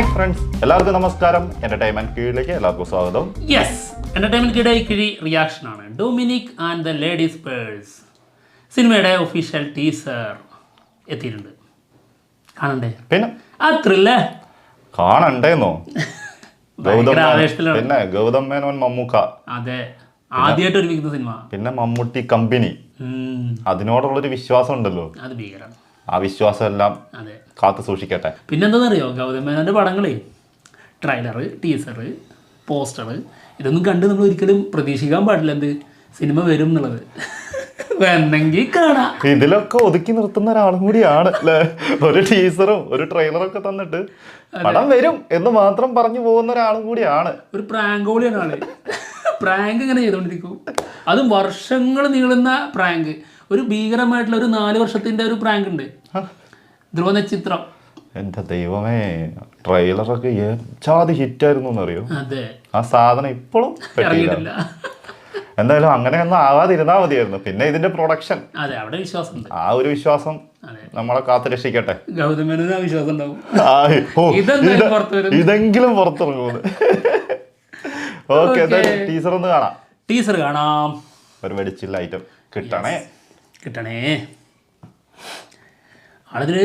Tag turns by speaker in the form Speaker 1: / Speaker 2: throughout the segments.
Speaker 1: Hi friends, എല്ലാവർക്കും നമസ്കാരം. Entertainment കീഴിലേക്ക് എല്ലാവർക്കും സ്വാഗതം.
Speaker 2: യെസ്, എന്റർടൈൻമെന്റ് കിഴി റിയാക്ഷൻ ആണ്. Dominic and the ladies purse സിനിമയുടെ ഒഫീഷ്യൽ ടീസർ എത്തിയിട്ടുണ്ട്. കാണണ്ടേ?
Speaker 1: പിന്നെ
Speaker 2: അത്രല്ലേ
Speaker 1: കാണണ്ടേന്നോ?
Speaker 2: ആവേശത്തിലാണ്.
Speaker 1: പിന്നെ ഗൗതം മേനോൻ, മമ്മൂക്ക,
Speaker 2: അതെ, ആദ്യമായിട്ട് ഒരുമിക്കുന്ന സിനിമ.
Speaker 1: പിന്നെ മമ്മൂട്ടി കമ്പനി, അതിനോടുള്ളൊരു വിശ്വാസം ഉണ്ടല്ലോ,
Speaker 2: അത് ഭീകരം.
Speaker 1: ആ വിശ്വാസം എല്ലാം
Speaker 2: അതെ,
Speaker 1: കാത്തു സൂക്ഷിക്കട്ടെ.
Speaker 2: പിന്നെന്താണെന്നറിയോ, ഗൗതം മേനോന്റെ പടങ്ങളെ ട്രെയിലർ, ടീസർ, പോസ്റ്റർ ഇതൊന്നും കണ്ട് നമ്മൾ ഒരിക്കലും പ്രതീക്ഷിക്കാൻ പാടില്ല എന്ത് സിനിമ വരും എന്നുള്ളത്. വേണമെങ്കിൽ കാണാം.
Speaker 1: ഇതിലൊക്കെ ഒതുക്കി നിർത്തുന്ന ഒരാളും കൂടിയാണ് അല്ലേ? ഒരു ടീസറും ഒരു ട്രെയിലറും ഒക്കെ തന്നിട്ട് പടം വരും എന്ന് മാത്രം പറഞ്ഞു പോകുന്ന ഒരാളും കൂടിയാണ്.
Speaker 2: ഒരു പ്രാങ്ക് കൂടിയാണ് ആള്. പ്രാങ്ക് ഇങ്ങനെ ചെയ്തോണ്ടിരിക്കും, അതും വർഷങ്ങൾ നീളുന്ന പ്രാങ്ക്. ഒരു ഭീകരമായിട്ടുള്ള ഒരു 4 വർഷത്തിന്റെ ഒരു പ്രാങ്ക് ഉണ്ട്, ധ്രുവ നക്ഷത്രം.
Speaker 1: എന്റെ ദൈവമേ, ട്രെയിലറൊക്കെ ഏതാതി ഹിറ്റായിരുന്നു എന്നറിയോ?
Speaker 2: അതെ,
Speaker 1: ആ സാധനം ഇപ്പോഴും
Speaker 2: ഇറങ്ങിയിട്ടില്ല.
Speaker 1: എന്തായാലും അങ്ങനെയൊന്നും ആവാതിരുന്നാ മതിയായിരുന്നു. പിന്നെ ഇതിന്റെ പ്രൊഡക്ഷൻ,
Speaker 2: അതെ, അവിടെ വിശ്വാസം ഉണ്ട്.
Speaker 1: ആ ഒരു വിശ്വാസം നമ്മളെ കാത്തു രക്ഷിക്കട്ടെ.
Speaker 2: ഗൗതമേനോന് ആ വിശ്വാസം ഉണ്ടാവും,
Speaker 1: ഇതെങ്കിലും പുറത്തിറങ്ങുന്നത്. ഓക്കെ, ടീച്ചർ ഒന്ന് കാണാം.
Speaker 2: ടീച്ചർ കാണാം.
Speaker 1: ഒരു വെടിച്ചില്ല ഐറ്റം കിട്ടണേ.
Speaker 2: അതില്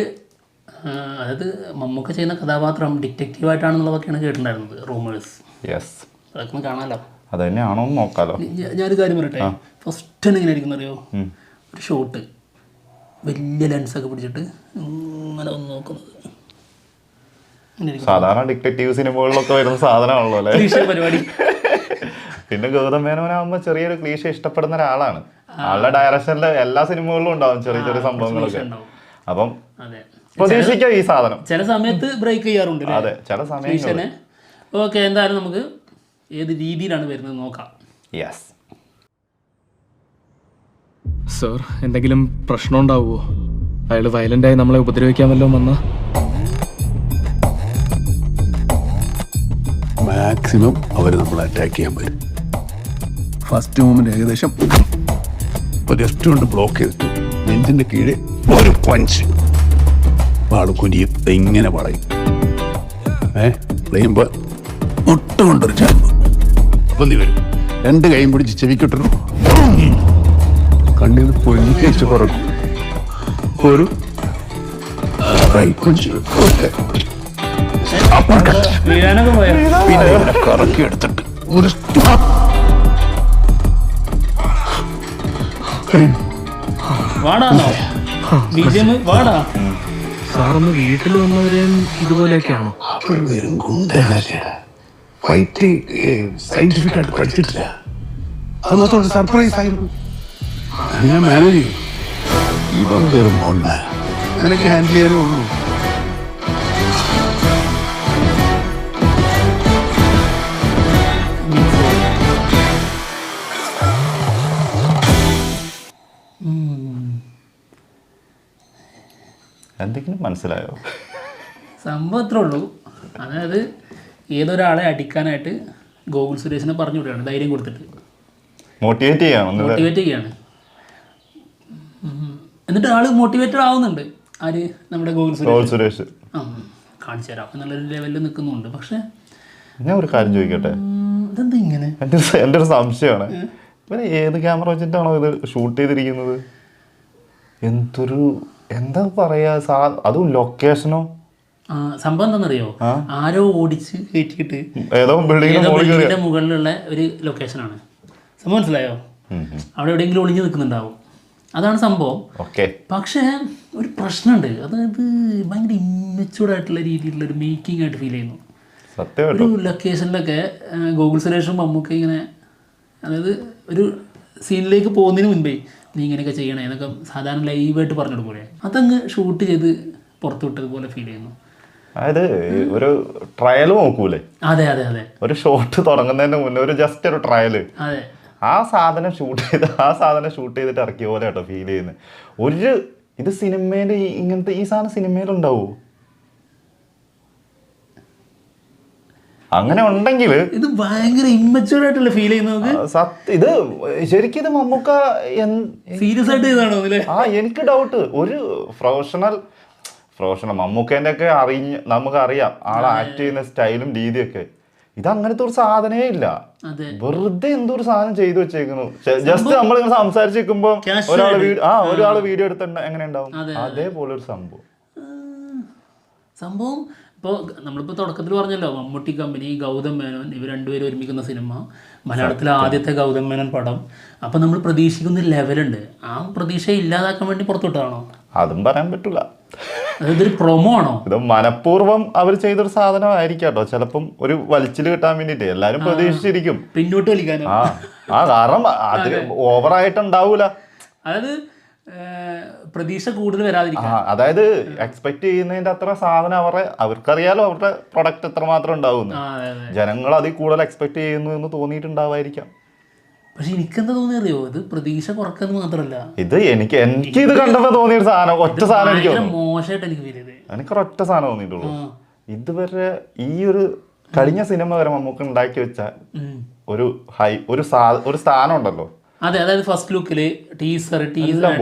Speaker 2: അതായത് മമ്മൂക്ക ചെയ്യുന്ന കഥാപാത്രം ഡിറ്റക്റ്റീവായിട്ടാണെന്നുള്ളതൊക്കെയാണ് കേട്ടിട്ടുണ്ടായിരുന്നത്, റൂമേഴ്സ്.
Speaker 1: യെസ്,
Speaker 2: അതൊക്കെ കാണാമല്ലോ.
Speaker 1: അത് തന്നെയാണോ നോക്കാലോ.
Speaker 2: ഞാനൊരു കാര്യം പറയട്ടെ, ഫസ്റ്റ് തന്നെ എങ്ങനെ ആയിരിക്കും അറിയോ? ഒരു ഷോട്ട് വലിയ ലെൻസൊക്കെ പിടിച്ചിട്ട് ഇങ്ങനെ ഒന്ന് നോക്കുന്നത്.
Speaker 1: സാധാരണ ഡിറ്റക്റ്റീവ് സിനിമകളിലൊക്കെ വരുന്ന സാധനമാണല്ലോ അല്ലേ
Speaker 2: പരിപാടി.
Speaker 1: പിന്നെ ഗൗതം മേനോനാകുമ്പോ ചെറിയൊരു ക്ലീശ ഇഷ്ടപ്പെടുന്ന ഒരാളാണ്. ആളുടെ ഡയറക്ഷനിലെ എല്ലാ സിനിമകളിലും ഉണ്ടാവും ചെറിയ ചെറിയ സംഭവങ്ങളൊക്കെ. അപ്പം പ്രതീക്ഷിക്കാം ഈ സാധനം.
Speaker 2: ചില സമയത്ത് ബ്രേക്ക് ചെയ്യാറുണ്ട്.
Speaker 1: അതെ, ചില സമയത്ത്.
Speaker 2: ഓക്കെ, എന്തായാലും നമുക്ക് ഏത് രീതിയിലാണ് വരുന്നത് നോക്കാം.
Speaker 1: യെസ്
Speaker 3: സർ, എന്തെങ്കിലും പ്രശ്നം ഉണ്ടാവുമോ? അയാൾ വയലൻ്റായി നമ്മളെ ഉപദ്രവിക്കാൻ വല്ലതും വന്നാ?
Speaker 4: മാക്സിമം അവർ നമ്മളെ അറ്റാക്ക് ചെയ്യാൻ വരും. ഫസ്റ്റ് മൂമെന്റ് ഏകദേശം ഒരു ലെഫ്റ്റ് കൊണ്ട് ബ്ലോക്ക് ചെയ്തിട്ടു, നെഞ്ചിന്റെ കീഴെ ഒരു പഞ്ച്, ആള് കുനിയും, ഇങ്ങനെ പറയും. പ്ലെയിൻ ഒട്ടും കൊണ്ടൊരു ചാമ്പ് പൊന്തി വരും. 2 കൈയും പിടിച്ച് ചെവിക്കിട്ടു, കണ്ണിൽ പൊങ്ങി കഴിച്ച് കുറക്കും. ഒരു റൈറ്റ് പഞ്ച്, പിന്നെ കറക്കി എടുത്തിട്ട് ഒരു
Speaker 3: സാറൊന്ന് വീട്ടിൽ വന്നവരെയും ഇതുപോലെയൊക്കെയാണോ?
Speaker 4: ഫൈറ്റ് സയന്റിഫിക് ആയിട്ട് പഠിച്ചിട്ടില്ല, അത് മാത്രം സർപ്രൈസ് ആയിരുന്നു. ഞാൻ മാനേജ് ചെയ്യും. ഇവൻ വെറും മോണ്ട, നിനക്ക് ഹാൻഡിൽ ചെയ്യാനേ ഉള്ളൂ.
Speaker 1: എന്തെങ്കിലും മനസ്സിലായോ?
Speaker 2: സംഭവം അത്രേ ഉള്ളൂ. അതായത് ഏതൊരാളെ അടിക്കാനായിട്ട് ഗോകുൽ സുരേഷിനെ പറഞ്ഞു വിടുകയാണ്, ധൈര്യം കൊടുത്തിട്ട്
Speaker 1: മോട്ടിവേറ്റ്
Speaker 2: ചെയ്യാണ്. എന്നിട്ട് ആള് മോട്ടിവേറ്റഡ് ആവുന്നുണ്ട്. ആര്? നമ്മുടെ ഗോകുൽ സുരേഷ്. കാണിച്ചു തരാം എന്നുള്ളൊരു ലെവലിൽ നിൽക്കുന്നുണ്ട്. പക്ഷെ
Speaker 1: ഞാൻ ഒരു കാര്യം ചോദിക്കട്ടെ,
Speaker 2: ഇതെന്താ ഇങ്ങനെ?
Speaker 1: എൻ്റെ ഒരു സംശയമാണ്, ഇവരെ ഏത് ക്യാമറ വെച്ചിട്ടാണോ ഇത് ഷൂട്ട് ചെയ്തിരിക്കുന്നത്? എന്തൊരു എന്താ പറയാ, അതും ലൊക്കേഷനോ?
Speaker 2: സംഭവം എന്താണെന്നറിയോ, ആരോ ഓടിച്ച് കയറ്റിയിട്ട്
Speaker 1: ഏതോ ബിൽഡിങ്ങിന്റെ
Speaker 2: മുകളിലുള്ള ഒരു ലൊക്കേഷനാണ്. സംഭവം മനസ്സിലായോ? അവിടെ എവിടെയെങ്കിലും ഒളിഞ്ഞു നിൽക്കുന്നുണ്ടാവും, അതാണ് സംഭവം. പക്ഷേ ഒരു പ്രശ്നമുണ്ട്, അതായത് ഭയങ്കര ഇമ്മച്യൂർഡ് ആയിട്ടുള്ള രീതിയിലുള്ള ഒരു മേക്കിംഗ് ആയിട്ട് ഫീൽ ചെയ്യുന്നു. ഒരു ലൊക്കേഷനിലൊക്കെ ഗോകുൽ സുരേഷും മമ്മൂക്ക ഇങ്ങനെ, അതായത് ഒരു സീനിലേക്ക് പോകുന്നതിന് മുൻപേ നീ ഇങ്ങനെയൊക്കെ ചെയ്യണേ എന്നൊക്കെ സാധാരണ ലൈവായിട്ട് പറഞ്ഞു കൊടുക്കൂലേ, അതങ്ങ് ഷൂട്ട് ചെയ്ത് പുറത്തു വിട്ടതുപോലെ ഫീൽ ചെയ്യുന്നു.
Speaker 1: അതായത് ഒരു ട്രയൽ നോക്കൂലേ?
Speaker 2: അതെ അതെ അതെ, ഒരു
Speaker 1: ഷോട്ട് തുടങ്ങുന്നതിന് മുന്നേ ഒരു ജസ്റ്റ് ഒരു ട്രയല്,
Speaker 2: അതെ,
Speaker 1: ആ സാധനം ഷൂട്ട് ചെയ്തിട്ട് ഇറക്കിയ പോലെ കേട്ടോ ഫീൽ ചെയ്യുന്നത്. ഒരു ഇത് സിനിമയിൽ ഇങ്ങനത്തെ ഈ സാധനം സിനിമയിലുണ്ടാവോ? അങ്ങനെ ഉണ്ടെങ്കിൽ
Speaker 2: ഇത് ഭയങ്കര ഇമ്മച്യൂർഡ് ആയിട്ടുള്ള ഫീൽ ചെയ്യുന്നത്.
Speaker 1: ഇത് ശരിക്കും ഇത് മമ്മൂക്ക
Speaker 2: സീരിയസ് ആയിട്ട് ചെയ്താണോ?
Speaker 1: എനിക്ക് ഡൗട്ട്. ഒരു പ്രൊഫഷണൽ പ്രൊഫഷണൽ. മമ്മൂക്കേന്റെ ഒക്കെ നമുക്കറിയാം ആളെ ആക്ട് ചെയ്യുന്ന സ്റ്റൈലും രീതിയൊക്കെ. ഇത് അങ്ങനത്തെ ഒരു സാധനമേ ഇല്ല. വെറുതെ എന്തോ ഒരു സാധനം ചെയ്തു വെച്ചേക്കുന്നു. ജസ്റ്റ് നമ്മളിങ്ങനെ സംസാരിച്ചിരിക്കുമ്പോ ഒരാള് വീഡിയോ എടുത്തിട്ട് എങ്ങനെ ഉണ്ടാവും, അതേപോലെ ഒരു
Speaker 2: സംഭവം. ഇപ്പോൾ നമ്മളിപ്പോൾ തുടക്കത്തിൽ പറഞ്ഞല്ലോ, മമ്മൂട്ടി കമ്പനി, ഗൗതം മേനോൻ, ഇവർ രണ്ടുപേരും ഒരുമിക്കുന്ന സിനിമ, മലയാളത്തിലെ ആദ്യത്തെ ഗൗതം മേനോൻ പടം. അപ്പം നമ്മൾ പ്രതീക്ഷിക്കുന്ന ഒരു ലെവലുണ്ട്. ആ പ്രതീക്ഷ ഇല്ലാതാക്കാൻ വേണ്ടി പുറത്തുവിട്ടതാണോ?
Speaker 1: അതും പറയാൻ പറ്റില്ല.
Speaker 2: ഇതൊരു പ്രൊമോ ആണോ? ഇത്
Speaker 1: മനഃപൂർവ്വം അവർ ചെയ്തൊരു സാധനമായിരിക്കും കേട്ടോ. ചിലപ്പം ഒരു വലിച്ചിൽ കിട്ടാൻ വേണ്ടിട്ട് എല്ലാരും പ്രതീക്ഷിച്ചിരിക്കും,
Speaker 2: പിന്നോട്ട് വലിക്കാനോ.
Speaker 1: കാരണം അത് ഓവറായിട്ടുണ്ടാവൂല.
Speaker 2: അതായത് പ്രതീക്ഷ കൂടുതൽ വരാതിരിക്കും.
Speaker 1: അതായത് എക്സ്പെക്ട് ചെയ്യുന്നതിന്റെ അത്ര സാധനം അവർക്കറിയാലോ അവരുടെ പ്രൊഡക്റ്റ് എത്രമാത്രം ഉണ്ടാവും. ജനങ്ങൾ അതിൽ കൂടുതൽ എക്സ്പെക്ട് ചെയ്യുന്നു എന്ന് തോന്നിയിട്ടുണ്ടാവായിരിക്കാം.
Speaker 2: പക്ഷെ എനിക്കെന്താ തോന്നിയറിയോ, ഇത് പ്രതീക്ഷ കുറക്കുന്നത് മാത്രമല്ല,
Speaker 1: എനിക്ക് ഇത് കണ്ടപ്പോ തോന്നിയ ഒരു സാധനം, ഒറ്റ സാധനം
Speaker 2: മോശമായിട്ട് എനിക്ക് ഫീൽ ചെയ്തത്.
Speaker 1: എനിക്കൊരൊറ്റ സാധനം തോന്നിയിട്ടുള്ളൂ. ഇതുവരെ ഈ ഒരു കഴിഞ്ഞ സിനിമ വരെ നമുക്ക് ഉണ്ടാക്കി വെച്ച ഒരു സ്ഥാനം ഉണ്ടല്ലോ.
Speaker 2: അതെ, അതായത് ഫസ്റ്റ് ലുക്കില് ടീസർ,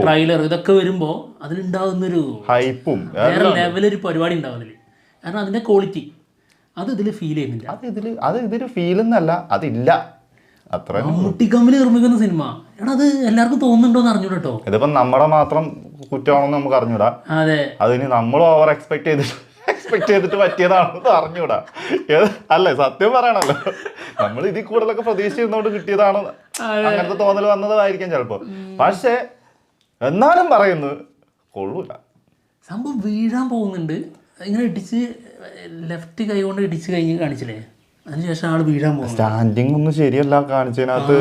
Speaker 2: ട്രailer ഇതൊക്കെ വരുമ്പോ അതിലുണ്ടാവുന്നൊരു ഹൈപ്പും വേറെ ലെവലൊരു പരിപാടി ഉണ്ടാവും അതില്. കാരണം അതിന്റെ ക്വാളിറ്റി അത് ഇതില് ഫീൽ ചെയ്യുന്നില്ല.
Speaker 1: അത് ഇതില് ഫീൽ എന്നല്ല, അതില്ല.
Speaker 2: മമ്മൂട്ടി കമ്പനി നിർമ്മിക്കുന്ന സിനിമ, എടാ അത് എല്ലാവർക്കും തോന്നുന്നുണ്ടോ എന്ന് അറിഞ്ഞൂടാ കേട്ടോ.
Speaker 1: ഇതിപ്പോ നമ്മുടെ മാത്രം കുറ്റമാണെന്ന് നമുക്ക് അറിഞ്ഞൂടാ.
Speaker 2: അതെ,
Speaker 1: അതിന് നമ്മൾ ഓവർ എക്സ്പെക്ട് ചെയ്തിട്ട് പറ്റിയതാണെന്ന് അറിഞ്ഞൂടാ. അല്ലേ, സത്യം പറയണല്ലോ. നമ്മൾ ഇതിൽ കൂടുതലൊക്കെ പ്രതീക്ഷിച്ചിരുന്നോണ്ട് കിട്ടിയതാണ് അങ്ങനത്തെ തോന്നൽ വന്നതായിരിക്കാം ചിലപ്പോ. പക്ഷെ എന്നാലും പറയുന്നു കൊള്ളൂല.
Speaker 2: സംഭവം വീഴാൻ പോകുന്നുണ്ട്. ഇങ്ങനെ ഇടിച്ച് ലെഫ്റ്റ് കൈ കൊണ്ട് ഇടിച്ച് കഴിഞ്ഞ് കാണിച്ചില്ലേ, അതിനുശേഷം ആള് വീഴാൻ പോകും.
Speaker 1: സ്റ്റാൻഡിങ് ഒന്നും ശരിയല്ല കാണിച്ചതിനകത്ത്.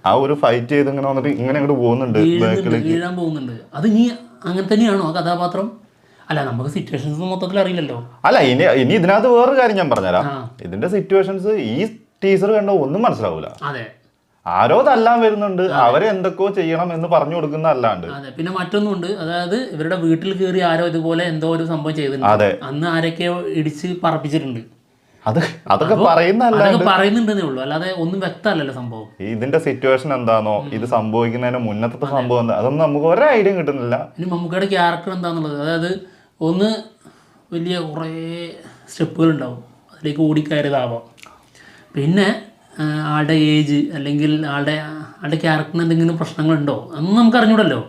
Speaker 1: ആ ഒരു ഫൈറ്റ് ചെയ്ത് ഇങ്ങനെ വന്നിട്ട് ഇങ്ങനെ അങ്ങോട്ട് പോകുന്നുണ്ട്,
Speaker 2: വീഴാൻ പോകുന്നുണ്ട്. അത് ഇനി അങ്ങനെ തന്നെയാണോ ആ കഥാപാത്രം? അല്ല, നമുക്ക് സിറ്റുവേഷൻസ് മൊത്തത്തിൽ അറിയില്ലല്ലോ.
Speaker 1: അല്ല, ഇനി ഇതിനകത്ത് വേറൊരു കാര്യം ഞാൻ പറഞ്ഞുതരാം. ഇതിന്റെ സിറ്റുവേഷൻസ് ഈ ടീസർ കണ്ട ഒന്നും മനസ്സിലാവൂല.
Speaker 2: അതെ,
Speaker 1: ആരോ തല്ലാൻ വരുന്നുണ്ട്, അവരെ എന്തൊക്കെയോ ചെയ്യണം എന്ന് പറഞ്ഞു കൊടുക്കുന്ന അല്ലാണ്ട്.
Speaker 2: അതെ, പിന്നെ മറ്റൊന്നുണ്ട്, അതായത് ഇവരുടെ വീട്ടിൽ കയറി ആരോ ഇതുപോലെ എന്തോ ഒരു സംഭവം ചെയ്തിട്ടുണ്ട്. അന്ന് ആരൊക്കെയോ ഇടിച്ച് പറപ്പിച്ചിട്ടുണ്ട്.
Speaker 1: അതൊക്കെ
Speaker 2: പറയുന്നുണ്ടെന്നേ ഉള്ളൂ, അല്ലാതെ ഒന്നും വ്യക്തമല്ലല്ലോ സംഭവം.
Speaker 1: ഇതിന്റെ സിറ്റുവേഷൻ എന്താണോ, ഇത് സംഭവിക്കുന്നതിന് മുന്നത്തെ സംഭവം എന്താ, അതൊന്നും നമുക്ക് ഒരു ഐഡിയ കിട്ടുന്നില്ല.
Speaker 2: ഇനി മമ്മൂക്കയുടെ ക്യാരക്ടർ എന്താന്നുള്ളത്, അതായത് ഒന്ന് വലിയ കുറേ സ്റ്റെപ്പുകൾ ഉണ്ടാവും, അതിലേക്ക് ഓടിക്കയറിയതാവാം. പിന്നെ ആളുടെ ഏജ് അല്ലെങ്കിൽ ആളുടെ ക്യാരക്ടറിന് എന്തെങ്കിലും പ്രശ്നങ്ങളുണ്ടോ അതൊന്നും നമുക്ക് അറിഞ്ഞൂടല്ലോ.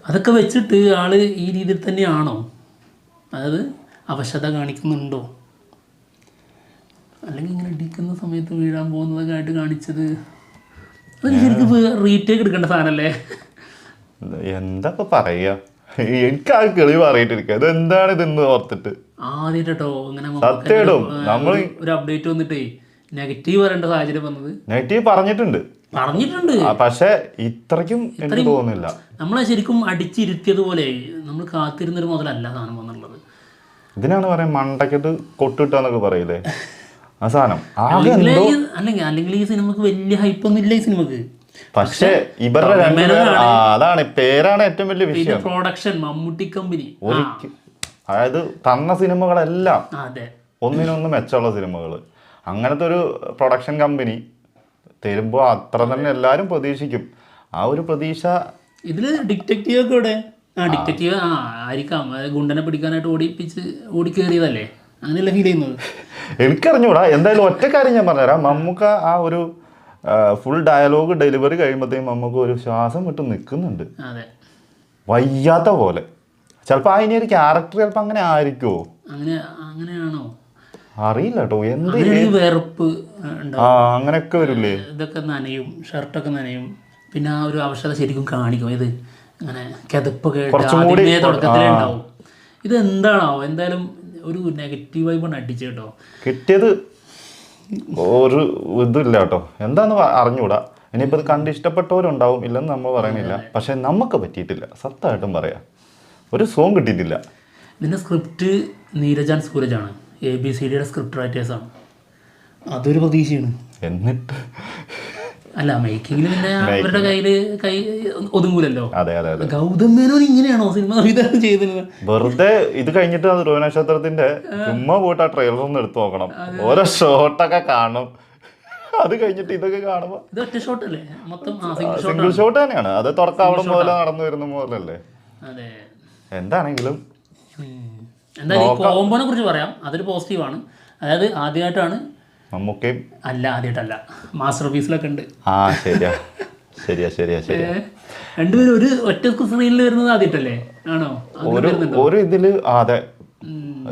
Speaker 2: അതൊക്കെ വെച്ചിട്ട് ആള് ഈ രീതിയിൽ തന്നെയാണോ, അതായത് അവശത കാണിക്കുന്നുണ്ടോ, അല്ലെങ്കിൽ ഇങ്ങനെ ഇടിക്കുന്ന സമയത്ത് വീഴാൻ പോകുന്നതൊക്കെ ആയിട്ട് കാണിച്ചത്, അത് ശരിക്കും റീടേക്ക് എടുക്കേണ്ട സാധനമല്ലേ?
Speaker 1: എന്താ പറയാ, എനിക്ക് ആ കിളി പറയിട്ടിരിക്കുക. ഇത് എന്താണ് ഇതെന്ന് ഓർത്തിട്ട്
Speaker 2: ആദ്യട്ടോ ഇങ്ങനെ ഒരു അപ്ഡേറ്റ് വന്നിട്ടേ നെഗറ്റീവ് പറയേണ്ട സാഹചര്യം വന്നത്.
Speaker 1: നെഗറ്റീവ് പറഞ്ഞിട്ടുണ്ട്, പക്ഷെ ഇത്രയ്ക്കും എനിക്ക് തോന്നുന്നില്ല.
Speaker 2: നമ്മളെ ശരിക്കും അടിച്ചിരുത്തിയതുപോലെ നമ്മൾ കാത്തിരുന്നൊരു മുതലല്ല സാധനം വന്നുള്ളത്.
Speaker 1: ഇതിനാണ് പറയാൻ മണ്ടക്കത്ത് കൊട്ടിട്ടാന്നൊക്കെ പറയില്ലേ ആ സാധനം.
Speaker 2: അല്ലെങ്കിൽ ഈ സിനിമക്ക് വലിയ ഹൈപ്പൊന്നും ഇല്ല ഈ സിനിമക്ക്.
Speaker 1: പക്ഷേ ഇവരുടെ അതാണ് പേരാണ് ഏറ്റവും വലിയ വിഷയം.
Speaker 2: പ്രൊഡക്ഷൻ മമ്മൂട്ടി കമ്പനി,
Speaker 1: അതായത് തന്ന സിനിമകളെല്ലാം ഒന്നിനൊന്ന് മെച്ചമുള്ള സിനിമകൾ. അങ്ങനത്തെ ഒരു പ്രൊഡക്ഷൻ കമ്പനി തരുമ്പോൾ അത്ര തന്നെ എല്ലാവരും പ്രതീക്ഷിക്കും. ആ ഒരു പ്രതീക്ഷ
Speaker 2: ഇതില് ഡിറ്റക്റ്റീവ് ഒക്കെ ഇവിടെ ഡിറ്റക്റ്റീവ് ആയിരിക്കാം, ഗുണ്ടനെ പിടിക്കാനായിട്ട് ഓടിക്കേറിയതല്ലേ, അങ്ങനെയല്ല ഫീൽ ചെയ്യുന്നത്.
Speaker 1: എനിക്കറിഞ്ഞൂടാ. എന്തായാലും ഒറ്റ കാര്യം ഞാൻ പറഞ്ഞുതരാം. മമ്മൂക്ക ആ ഒരു ഫുൾ ഡയലോഗ് ഡെലിവറി കഴിയുമ്പോഴത്തേക്കും നമുക്ക് ഒരു ശ്വാസം വിട്ട് നിൽക്കുന്നുണ്ട്, വയ്യാത്ത പോലെ. ചിലപ്പോൾ അതിന് ഒരു ക്യാരക്ടർ ചിലപ്പോൾ അങ്ങനെ ആയിരിക്കുമോ,
Speaker 2: അങ്ങനെയാണോ
Speaker 1: അറിയില്ല കേട്ടോ. എന്ത്
Speaker 2: വെറുപ്പ്
Speaker 1: അങ്ങനെയൊക്കെ വരില്ലേ,
Speaker 2: ഇതൊക്കെ നനയും, ഷർട്ടൊക്കെ നനയും, പിന്നെ ആ ഒരു അവശത ശരിക്കും കാണിക്കും. ഇത് അങ്ങനെ കിതപ്പൊക്കെ തുടക്കത്തിലേ ഉണ്ടാവും. ഇതെന്താണോ എന്തായാലും ഒരു നെഗറ്റീവ് വൈബാണ് അടിച്ചു കേട്ടോ.
Speaker 1: കിട്ടിയത് ഒരു ഇതില്ല കേട്ടോ, എന്താന്ന് അറിഞ്ഞൂടാ. ഇനിയിപ്പോൾ ഇത് കണ്ട് ഇഷ്ടപ്പെട്ടവരുണ്ടാവും, ഇല്ലെന്ന് നമ്മൾ പറയുന്നില്ല. പക്ഷെ നമുക്ക് പറ്റിയിട്ടില്ല, സത്യമായിട്ടും പറയാം. ഒരു സോങ് കിട്ടിയിട്ടില്ല.
Speaker 2: ഇതിൻ്റെ സ്ക്രിപ്റ്റ് നീരജാൻ സൂരജാണ്, ABCDയുടെ സ്ക്രിപ്റ്റ് റൈറ്റേഴ്സാണ്. അതൊരു പ്രതീക്ഷയാണ്.
Speaker 1: എന്നിട്ട്
Speaker 2: അല്ല, മേക്കിങ്ങിൽ പിന്നെ അവരുടെ കൈ ഒതുങ്ങൂലല്ലോ.
Speaker 1: അതെ അതെ അതെ.
Speaker 2: ഗൗതം മേനോൻ ഇങ്ങനെയാണോ സിനിമ വിതരണം ചെയ്തിരുന്നത്?
Speaker 1: വെറുതെ ഇത് കഴിഞ്ഞിട്ട് അത് രോഹിണക്ഷത്രത്തിന്റെ ചുമ്മാ പോയിട്ട് ആ ട്രെയിലർ ഒന്ന് എടുത്തു നോക്കണം, ഓരോ ഷോട്ടൊക്കെ കാണും. അത് കഴിഞ്ഞിട്ട് ഇതൊക്കെ കാണുമ്പോ
Speaker 2: ഇത് ഒറ്റ ഷോട്ട് അല്ലേ, മൊത്തം
Speaker 1: സിംഗിൾ ഷോട്ട് തന്നെയാണ്. അത് തുടക്കം അവിടെ മുതലേ നടന്നു വരുന്ന മുതലല്ലേ. എന്താണെങ്കിലും
Speaker 2: എന്തായാലും ഈ കോമ്പോനെ കുറിച്ച് പറയാം, അതൊരു പോസിറ്റീവാണ്. അതായത് ആദ്യമായിട്ടാണ്
Speaker 1: നമുക്കും
Speaker 2: ആദ്യമായിട്ടല്ല, മാസ്റ്റർ പീസിലൊക്കെ ഉണ്ട്.
Speaker 1: ആ ശരിയാ ശരിയാ ശരിയാ ശരിയാ.
Speaker 2: രണ്ടുപേരും ഒരു ഒറ്റ സ്ക്രീനിൽ വരുന്നത് ആദ്യമായിട്ടല്ലേ ആണോ?
Speaker 1: ഒരു ഇതില് അതെ,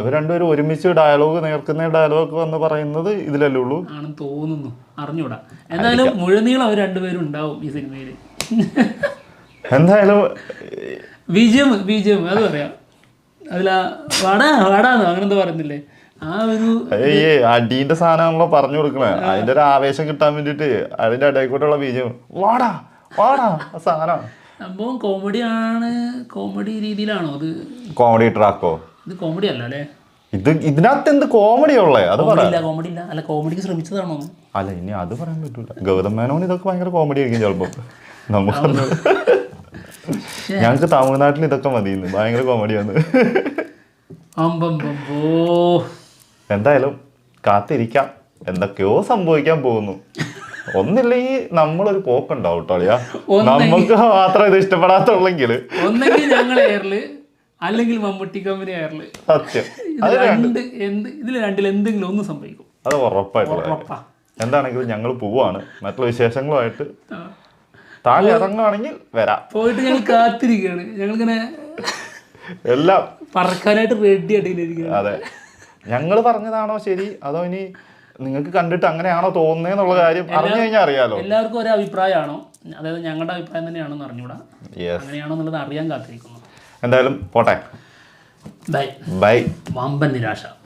Speaker 1: ഇവർ രണ്ടുപേരും ഒരുമിച്ച് ഡയലോഗ് നേർക്കുന്ന ഡയലോഗ് വന്ന് പറയുന്നത് ഇതിലല്ലേ ഉള്ളൂ
Speaker 2: ആണെന്ന് തോന്നുന്നു, അറിഞ്ഞൂടാ. എന്തായാലും മുഴുനീളം അവർ രണ്ടുപേരും ഉണ്ടാവും ഈ സിനിമയിൽ.
Speaker 1: എന്തായാലും
Speaker 2: ബീജം അത് പറയാം. അതിലാ വാടാന്നോ അങ്ങനെന്താ പറയുന്നില്ലേ, ആ ഒരു
Speaker 1: അടീന്റെ സാധനമാണല്ലോ പറഞ്ഞു കൊടുക്കണേ, അതിന്റെ ഒരു ആവേശം കിട്ടാൻ വേണ്ടിട്ട് അതിന്റെ ഇടയിൽക്കൂട്ടുള്ള ബീജം വാടാ വാടാ സാധനം.
Speaker 2: സംഭവം കോമഡി രീതിയിലാണോ അത്?
Speaker 1: കോമഡി ട്രാക്കോ?
Speaker 2: ഇത് കോമഡി അല്ല അല്ലേ?
Speaker 1: ഇതിനകത്ത് എന്ത് കോമഡി ഉള്ളേ? അത്
Speaker 2: കോമഡി ഇല്ല. അല്ല, കോമഡിക്ക് ശ്രമിച്ചതാണോ?
Speaker 1: അല്ല, ഇനി അത് പറയാൻ പറ്റൂല. ഗൗതം മേനോൻ ഇതൊക്കെ ഭയങ്കര കോമഡി ആയിരിക്കും ചിലപ്പോ. നമുക്ക് ഞങ്ങക്ക് തമിഴ്നാട്ടിൽ ഇതൊക്കെ മതിയെന്ന്, ഭയങ്കര കോമഡിയാണ്. എന്തായാലും കാത്തിരിക്കാം, എന്തൊക്കെയോ സംഭവിക്കാൻ പോകുന്നു. ഒന്നില്ലെങ്കിൽ നമ്മളൊരു പോക്കുണ്ടാവും കേട്ടോ. നമുക്ക് മാത്രം ഇത് ഇഷ്ടപ്പെടാത്തുള്ളെങ്കിൽ
Speaker 2: ഒന്നെങ്കിൽ ഞങ്ങൾ എയറില്, അല്ലെങ്കിൽ മമ്മൂട്ടി കമ്പനി എയറില്.
Speaker 1: സത്യം,
Speaker 2: ഇതിൽ രണ്ടിൽ എന്തെങ്കിലും ഒന്ന് സംഭവിക്കും,
Speaker 1: അത് ഉറപ്പായിട്ടുള്ള. എന്താണെങ്കിലും ഞങ്ങൾ പോവാണ്, മറ്റുള്ള വിശേഷങ്ങളുമായിട്ട് താഴെ ഇറങ്ങുവാണെങ്കിൽ വരാം.
Speaker 2: പോയിട്ട് ഞങ്ങൾ കാത്തിരിക്കുകയാണ്, ഞങ്ങളിങ്ങനെ
Speaker 1: എല്ലാം
Speaker 2: പറക്കാനായിട്ട് റെഡി ആയിട്ടിരിക്കുകയാണ്.
Speaker 1: അതെ, ഞങ്ങൾ പറഞ്ഞതാണോ ശരി, അതോ ഇനി നിങ്ങൾക്ക് കണ്ടിട്ട് അങ്ങനെയാണോ തോന്നുന്നേന്നുള്ള കാര്യം അറിഞ്ഞു കഴിഞ്ഞാൽ അറിയാലോ.
Speaker 2: എല്ലാവർക്കും ഒരേ അഭിപ്രായമാണോ, അതായത് ഞങ്ങളുടെ അഭിപ്രായം തന്നെയാണെന്ന് അറിഞ്ഞൂടാ, അങ്ങനെയാണോ എന്നുള്ളത് അറിയാൻ കാത്തിരിക്കുന്നു.
Speaker 1: എന്തായാലും പോട്ടെ,
Speaker 2: ബൈ.
Speaker 1: ബൈ.
Speaker 2: വമ്പൻ നിരാശ.